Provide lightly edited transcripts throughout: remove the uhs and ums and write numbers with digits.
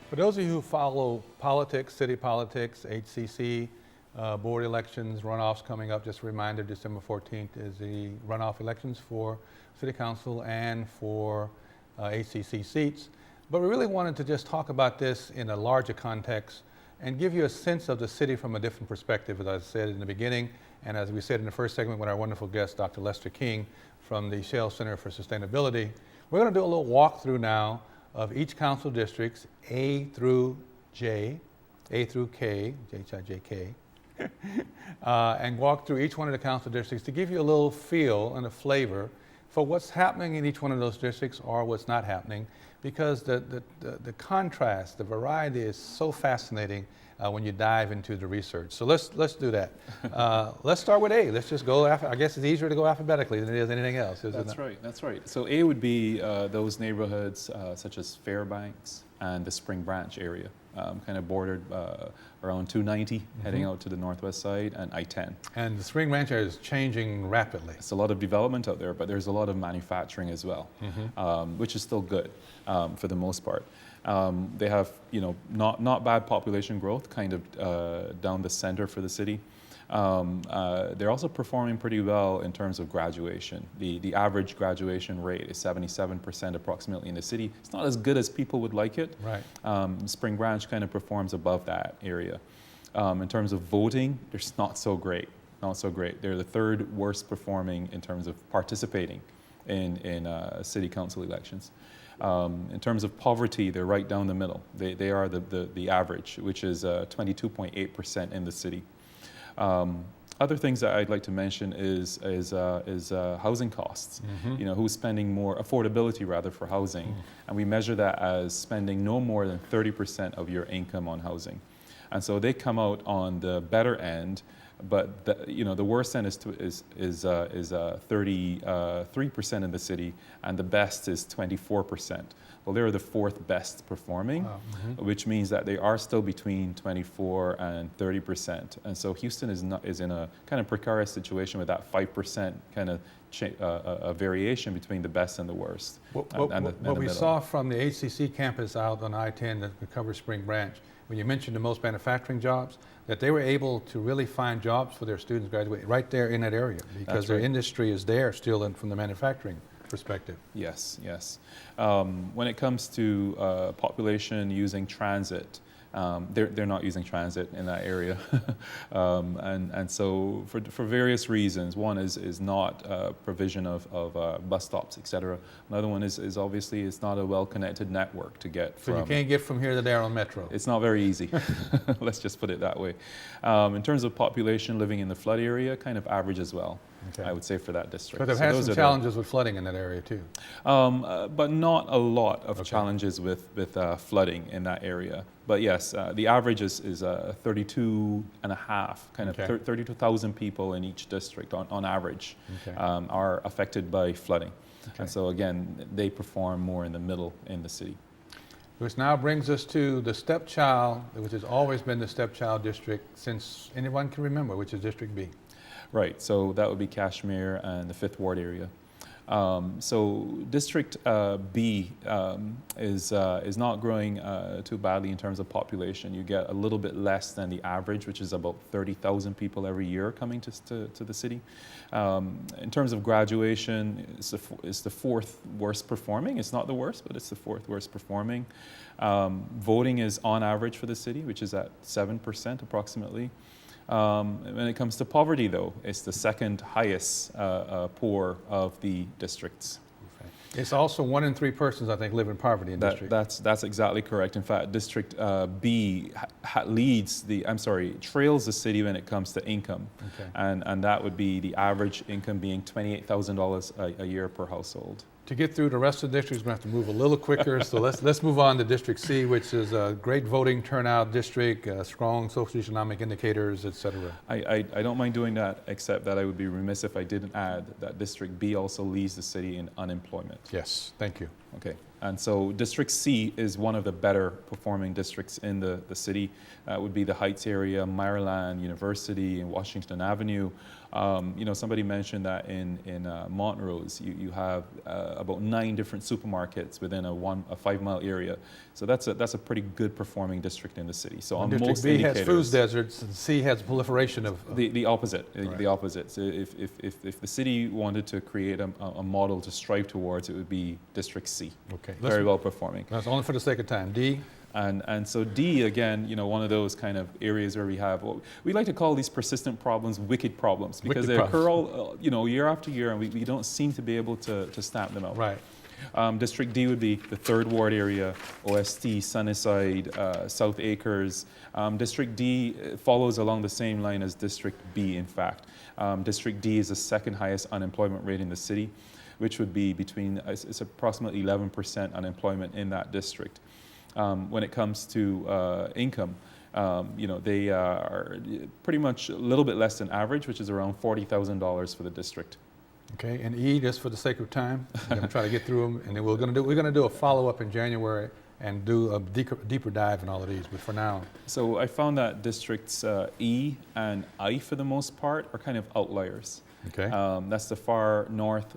For those of you who follow politics, city politics, HCC, board elections, runoffs coming up, just a reminder, December 14th is the runoff elections for City Council and for HCC seats. But we really wanted to just talk about this in a larger context and give you a sense of the city from a different perspective, as I said in the beginning, and as we said in the first segment with our wonderful guest, Dr. Lester King from the Shell Center for Sustainability. We're going to do a little walkthrough now of each council districts, A through J, A through K, J-I-J-K, and walk through each one of the council districts to give you a little feel and a flavor for what's happening in each one of those districts or what's not happening, because the contrast, the variety is so fascinating when you dive into the research. So let's do that. Let's start with A. Let's just go, I guess it's easier to go alphabetically than it is anything else, isn't it? That's right, that's right. So A would be those neighborhoods such as Fairbanks and the Spring Branch area, kind of bordered around 290, heading out to the northwest side, and I-10. And the Spring Branch area is changing rapidly. It's a lot of development out there, but there's a lot of manufacturing as well, which is still good for the most part. They have, not bad population growth, kind of down the center for the city. They're also performing pretty well in terms of graduation. The average graduation rate is 77% approximately in the city. It's not as good as people would like it. Right. Spring Branch kind of performs above that area. In terms of voting, they're not so great. Not so great. They're the third worst performing in terms of participating in city council elections. In terms of poverty, they're right down the middle. They are the average, which is 22.8% in the city. Other things that I'd like to mention is housing costs. Who's spending more, affordability rather, for housing. And we measure that as spending no more than 30% of your income on housing. And so they come out on the better end, but the worst end is 33% in the city, and the best is 24%. Well, they're the fourth best performing, which means that they are still between 24 and 30%. And so Houston is in a kind of precarious situation with that 5% kind of a variation between the best and the worst. What we saw from the HCC campus out on I-10 that covers Spring Branch, when you mentioned the most manufacturing jobs, that they were able to really find jobs for their students graduating right there in that area, because their industry is there still from the manufacturing perspective. Yes, yes. When it comes to population using transit, they're not using transit in that area. and so for various reasons. One is not provision of bus stops, etc. Another one is obviously it's not a well-connected network to get from. So you can't get from here to there on Metro. It's not very easy. Let's just put it that way. In terms of population living in the flood area, kind of average as well. Okay. I would say for that district. But they've had some challenges with flooding in that area too. But not a lot of challenges with flooding in that area. But yes, the average is 32 and a half, kind of 32,000 people in each district on average are affected by flooding. And so again, they perform more in the middle in the city. Which now brings us to the stepchild, which has always been the stepchild district since anyone can remember, which is District B. Right, so that would be Kashmir and the 5th Ward area. So District B is not growing too badly in terms of population. You get a little bit less than the average, which is about 30,000 people every year coming to the city. In terms of graduation, it's the fourth worst performing. It's not the worst, but it's the fourth worst performing. Voting is on average for the city, which is at 7% approximately. When it comes to poverty, though, it's the second highest poor of the districts. It's also 1 in 3 persons, I think, live in poverty in district. That's exactly correct. In fact, District B trails the city when it comes to income, and that would be the average income being $28,000 a year per household. To get through the rest of the districts, we're going to have to move a little quicker. So let's move on to District C, which is a great voting turnout district, strong socioeconomic indicators, et cetera. I don't mind doing that, except that I would be remiss if I didn't add that District B also leads the city in unemployment. Yes, thank you. Okay, and so District C is one of the better performing districts in the city. That would be the Heights area, Maryland University, and Washington Avenue. Somebody mentioned that in Montrose, you have about 9 different supermarkets within a 5-mile area. So that's a pretty good performing district in the city. So on District most B has indicators, food deserts, and C has proliferation of. the opposite. Right. The opposite. So if the city wanted to create a model to strive towards, it would be District C. Okay. Very well performing. That's only for the sake of time. D. And so D, again, one of those kind of areas where we have what we like to call these persistent problems, wicked problems, because Wicked they problems. occur all, year after year, and we don't seem to be able to stamp them out. Right. District D would be the 3rd Ward area, OST, Sunnyside, South Acres. District D follows along the same line as District B, in fact. District D is the 2nd highest unemployment rate in the city, which would be it's approximately 11% unemployment in that district. When it comes to income, they are pretty much a little bit less than average, which is around $40,000 for the district. Okay, and E, just for the sake of time, I'm going to try to get through them, and then we're going to do a follow-up in January and do a deeper dive in all of these. But for now, so I found that districts E and I, for the most part, are kind of outliers. okay, That's the far north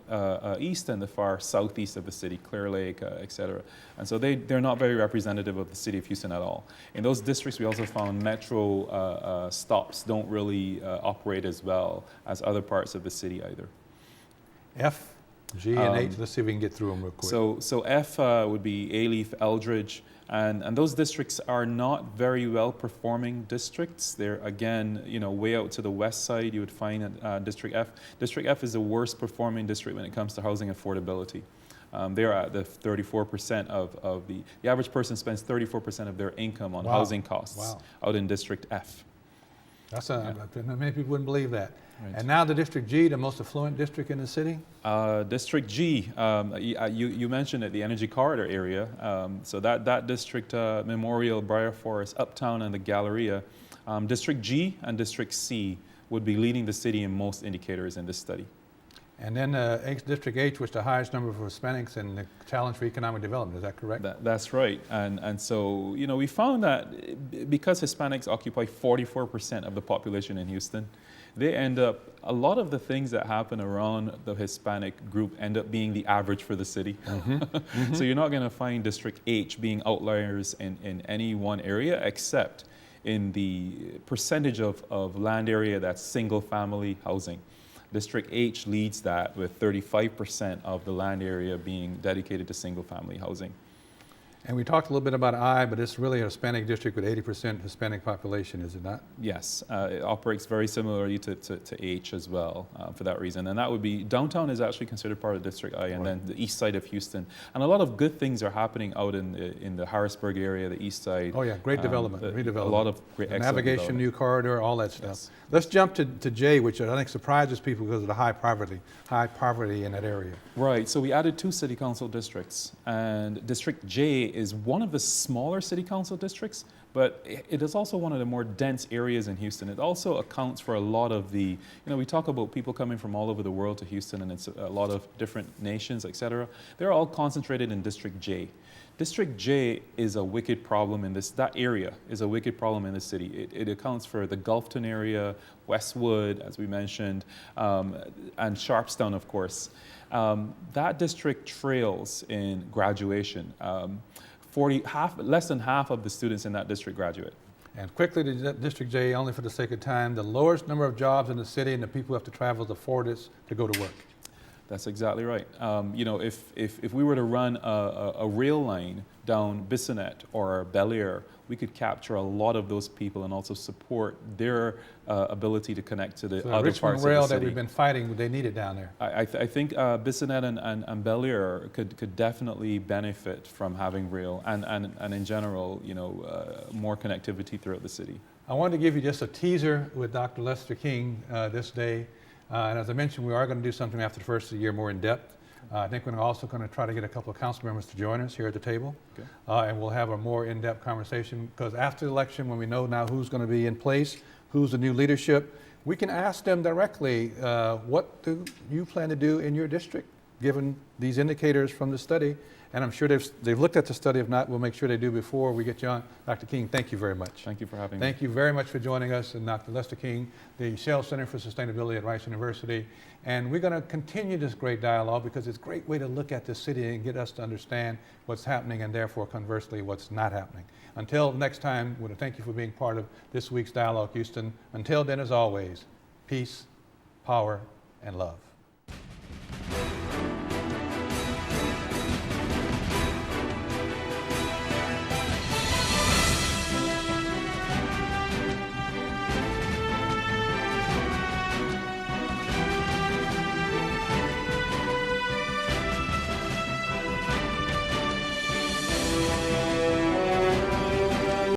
east and the far southeast of the city, Clear Lake, etc. And so they're not very representative of the city of Houston at all. In those districts, we also found metro stops don't really operate as well as other parts of the city either. F, G, and H. Let's see if we can get through them real quick. So F would be Alief, Eldridge, and those districts are not very well performing districts. They're, again, way out to the west side. You would find District F. District F is the worst performing district when it comes to housing affordability. They're at the 34% of the average person spends 34% of their income on housing costs out in District F. Many people wouldn't believe that. Right. And now the District G, the most affluent district in the city? District G, you mentioned it, the Energy Corridor area. So that district, Memorial, Briar Forest, Uptown, and the Galleria. District G and District C would be leading the city in most indicators in this study. And then District H, which is the highest number for Hispanics and the challenge for economic development. Is that correct? That's right. And so, we found that because Hispanics occupy 44% of the population in Houston, they end up, a lot of the things that happen around the Hispanic group end up being the average for the city. Mm-hmm. Mm-hmm. So you're not going to find District H being outliers in any one area, except in the percentage of land area that's single family housing. District H leads that with 35% of the land area being dedicated to single family housing. And we talked a little bit about I, but it's really a Hispanic district with 80% Hispanic population, is it not? Yes, it operates very similarly to H as well for that reason. And that would be, downtown is actually considered part of District I, and then the east side of Houston. And a lot of good things are happening out in the Harrisburg area, the east side. Oh yeah, great development, redevelopment. A lot of great navigation, new corridor, all that stuff. Yes. Let's jump to J, which I think surprises people because of the high poverty in that area. Right, so we added 2 city council districts, and District J is one of the smaller city council districts, but it is also one of the more dense areas in Houston. It also accounts for a lot of the, we talk about people coming from all over the world to Houston, and it's a lot of different nations, etc. They're all concentrated in District J. District J is a wicked problem in that area is a wicked problem in the city. It accounts for the Gulfton area, Westwood, as we mentioned, and Sharpstown, of course. That district trails in graduation. Less than half of the students in that district graduate. And quickly to District J, only for the sake of time, the lowest number of jobs in the city and the people who have to travel the furthest to go to work. That's exactly right. If we were to run a rail line down Bissonnette or Bel Air, we could capture a lot of those people and also support their ability to connect to the other Richmond parts of rail the city. that we've been fighting, they need it down there. I think Bissonnette and Bel Air could definitely benefit from having rail and in general, more connectivity throughout the city. I wanted to give you just a teaser with Dr. Lester King this day. And as I mentioned, we are going to do something after the first of the year more in depth. I think we're also going to try to get a couple of council members to join us here at the table. Okay. And we'll have a more in-depth conversation because after the election, when we know now who's going to be in place, who's the new leadership, we can ask them directly, what do you plan to do in your district? given these indicators from the study, and I'm sure they've looked at the study. If not, we'll make sure they do before we get you on. Dr. King, thank you very much. Thank you for having me. Thank you very much for joining us, and Dr. Lester King, the Shell Center for Sustainability at Rice University. And we're going to continue this great dialogue because it's a great way to look at the city and get us to understand what's happening and therefore conversely what's not happening. Until next time, I want to thank you for being part of this week's Dialogue Houston. Until then, as always, peace, power, and love.